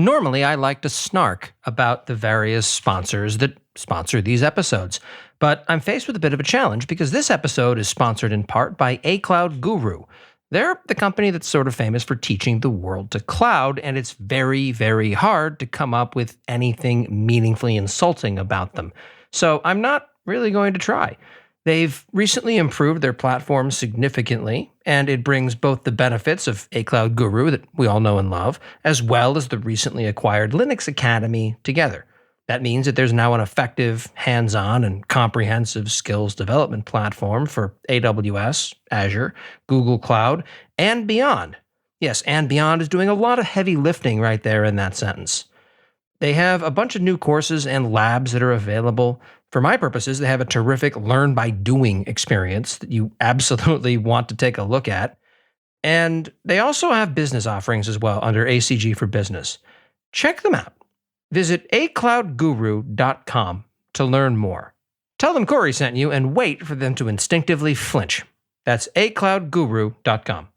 Normally, I like to snark about the various sponsors that sponsor these episodes, but I'm faced with a bit of a challenge because this episode is sponsored in part by A Cloud Guru. They're the company that's sort of famous for teaching the world to cloud, and it's very, very hard to come up with anything meaningfully insulting about them. So I'm not really going to try. They've recently improved their platform significantly, and it brings both the benefits of A Cloud Guru that we all know and love, as well as the recently acquired Linux Academy together. That means that there's now an effective, hands-on, and comprehensive skills development platform for AWS, Azure, Google Cloud, and beyond. Yes, and beyond is doing a lot of heavy lifting right there in that sentence. They have a bunch of new courses and labs that are available. For my purposes, they have a terrific learn-by-doing experience that you absolutely want to take a look at. And they also have business offerings as well under ACG for Business. Check them out. Visit acloudguru.com to learn more. Tell them Corey sent you and wait for them to instinctively flinch. That's acloudguru.com.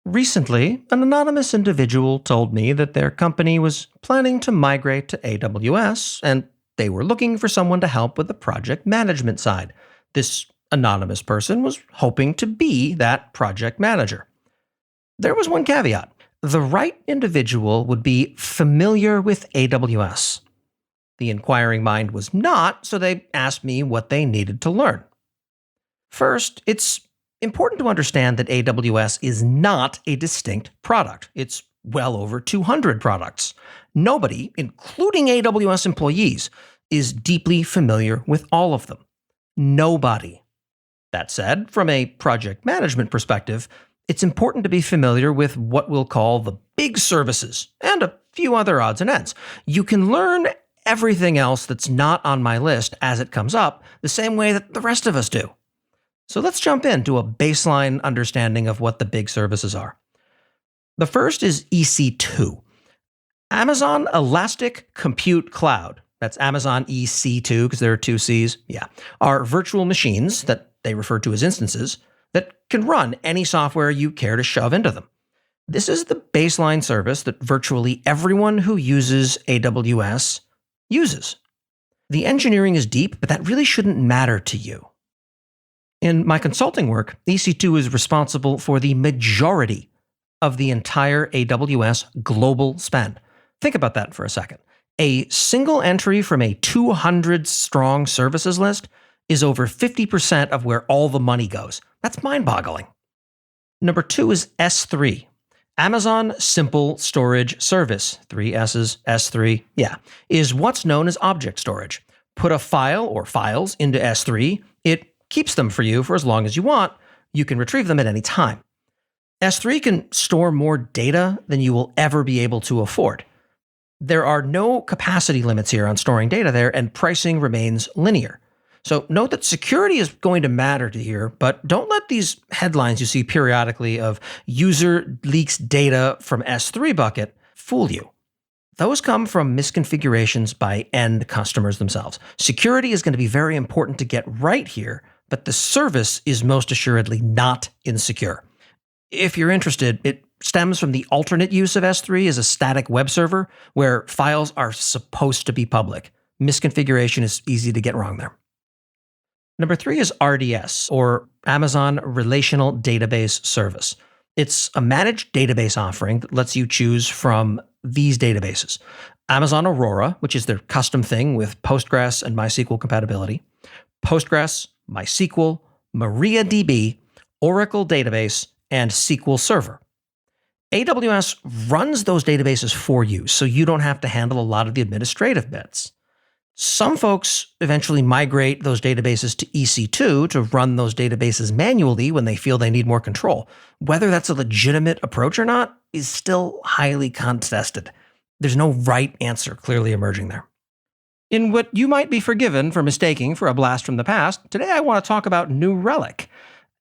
Recently, an anonymous individual told me that their company was planning to migrate to AWS, and they were looking for someone to help with the project management side. This anonymous person was hoping to be that project manager. There was one caveat. The right individual would be familiar with AWS. The inquiring mind was not, so they asked me what they needed to learn. First, it's important to understand that AWS is not a distinct product. It's well over 200 products. Nobody, including AWS employees, is deeply familiar with all of them. Nobody. That said, from a project management perspective, it's important to be familiar with what we'll call the big services and a few other odds and ends. You can learn everything else that's not on my list as it comes up, the same way that the rest of us do. So let's jump into a baseline understanding of what the big services are. The first is EC2, Amazon Elastic Compute Cloud. That's Amazon EC2 because there are two C's. Are virtual machines that they refer to as instances that can run any software you care to shove into them. This is the baseline service that virtually everyone who uses AWS uses. The engineering is deep, but that really shouldn't matter to you. In my consulting work, EC2 is responsible for the majority of the entire AWS global spend. Think about that for a second. A single entry from a 200-strong services list is over 50% of where all the money goes. That's mind-boggling. Number 2 is S3. Amazon Simple Storage Service, 3 S's, S3, is what's known as object storage. Put a file or files into S3, it keeps them for you for as long as you want. You can retrieve them at any time. S3 can store more data than you will ever be able to afford. There are no capacity limits here on storing data there, and pricing remains linear. So note that security is going to matter to here, but don't let these headlines you see periodically of user leaks data from S3 bucket fool you. Those come from misconfigurations by end customers themselves. Security is going to be very important to get right here, but the service is most assuredly not insecure. If you're interested, it stems from the alternate use of S3 as a static web server where files are supposed to be public. Misconfiguration is easy to get wrong there. Number 3 is RDS, or Amazon Relational Database Service. It's a managed database offering that lets you choose from these databases. Amazon Aurora, which is their custom thing with Postgres and MySQL compatibility. Postgres, MySQL, MariaDB, Oracle Database, and SQL Server. AWS runs those databases for you, so you don't have to handle a lot of the administrative bits. Some folks eventually migrate those databases to EC2 to run those databases manually when they feel they need more control. Whether that's a legitimate approach or not is still highly contested. There's no right answer clearly emerging there. In what you might be forgiven for mistaking for a blast from the past, today I want to talk about New Relic.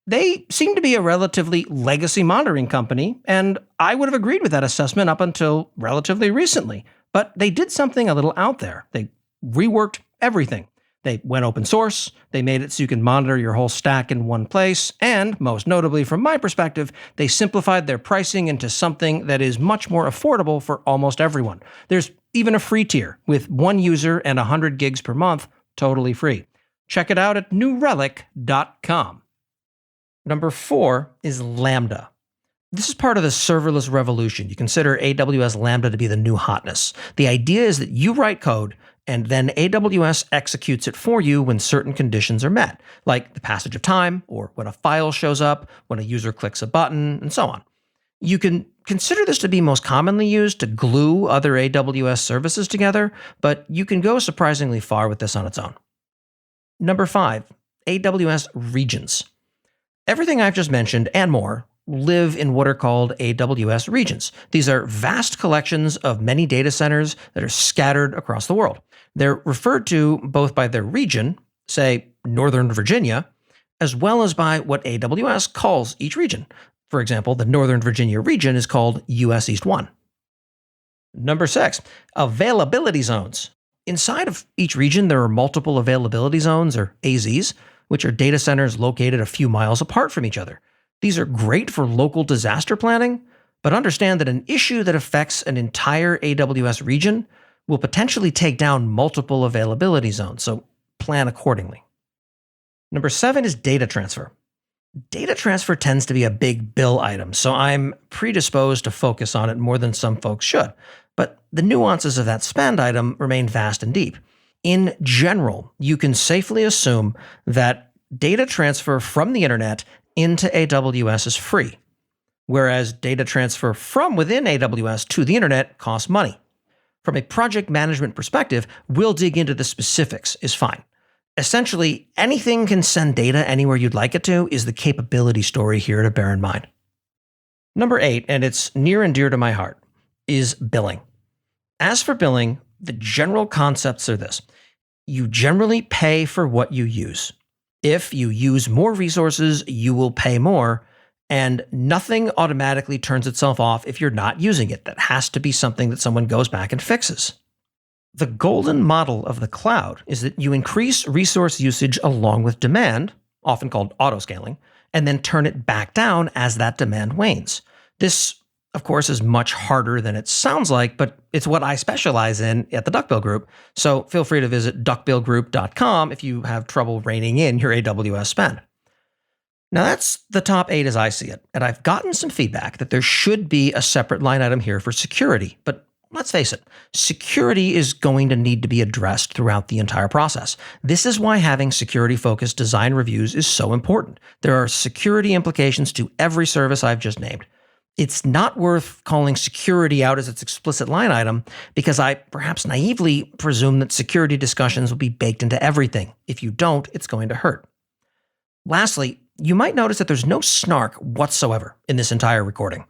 They seem to be a relatively legacy monitoring company, and I would have agreed with that assessment up until relatively recently. But they did something a little out there. They reworked everything. They went open source, they made it so you can monitor your whole stack in one place, and, most notably from my perspective, they simplified their pricing into something that is much more affordable for almost everyone. There's even a free tier with 1 user and 100 gigs per month, totally free. Check it out at newrelic.com. Number 4 is Lambda. This is part of the serverless revolution. You consider AWS Lambda to be the new hotness. The idea is that you write code, and then AWS executes it for you when certain conditions are met, like the passage of time, or when a file shows up, when a user clicks a button, and so on. You can consider this to be most commonly used to glue other AWS services together, but you can go surprisingly far with this on its own. Number 5, AWS regions. Everything I've just mentioned and more live in what are called AWS regions. These are vast collections of many data centers that are scattered across the world. They're referred to both by their region, say Northern Virginia, as well as by what AWS calls each region. For example, the Northern Virginia region is called US East 1. Number 6, availability zones. Inside of each region, there are multiple availability zones, or AZs, which are data centers located a few miles apart from each other. These are great for local disaster planning, but understand that an issue that affects an entire AWS region will potentially take down multiple availability zones, so plan accordingly. Number 7 is data transfer. Data transfer tends to be a big bill item, so I'm predisposed to focus on it more than some folks should. But the nuances of that spend item remain vast and deep. In general, you can safely assume that data transfer from the internet into AWS is free, whereas data transfer from within AWS to the internet costs money. From a project management perspective, we'll dig into the specifics is fine. Essentially, anything can send data anywhere you'd like it to is the capability story here to bear in mind. Number 8, and it's near and dear to my heart, is billing. As for billing, the general concepts are this. You generally pay for what you use. If you use more resources, you will pay more, and nothing automatically turns itself off if you're not using it. That has to be something that someone goes back and fixes. The golden model of the cloud is that you increase resource usage along with demand, often called autoscaling, and then turn it back down as that demand wanes. This, of course, is much harder than it sounds like, but it's what I specialize in at the Duckbill Group, so feel free to visit duckbillgroup.com if you have trouble reining in your AWS spend. Now that's the top 8 as I see it, and I've gotten some feedback that there should be a separate line item here for security, but let's face it, security is going to need to be addressed throughout the entire process. This is why having security-focused design reviews is so important. There are security implications to every service I've just named. It's not worth calling security out as its explicit line item because I perhaps naively presume that security discussions will be baked into everything. If you don't, it's going to hurt. Lastly, you might notice that there's no snark whatsoever in this entire recording.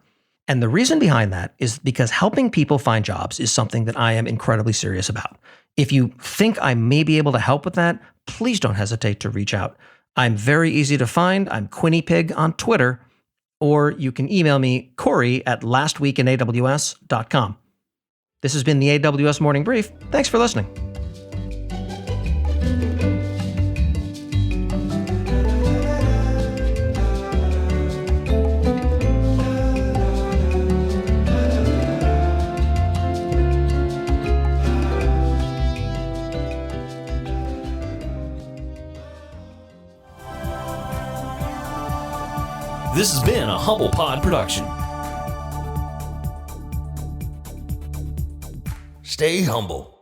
And the reason behind that is because helping people find jobs is something that I am incredibly serious about. If you think I may be able to help with that, please don't hesitate to reach out. I'm very easy to find. I'm QuinnyPig on Twitter, or you can email me, Corey@lastweekinaws.com. This has been the AWS Morning Brief. Thanks for listening. This has been a Humble Pod production. Stay humble.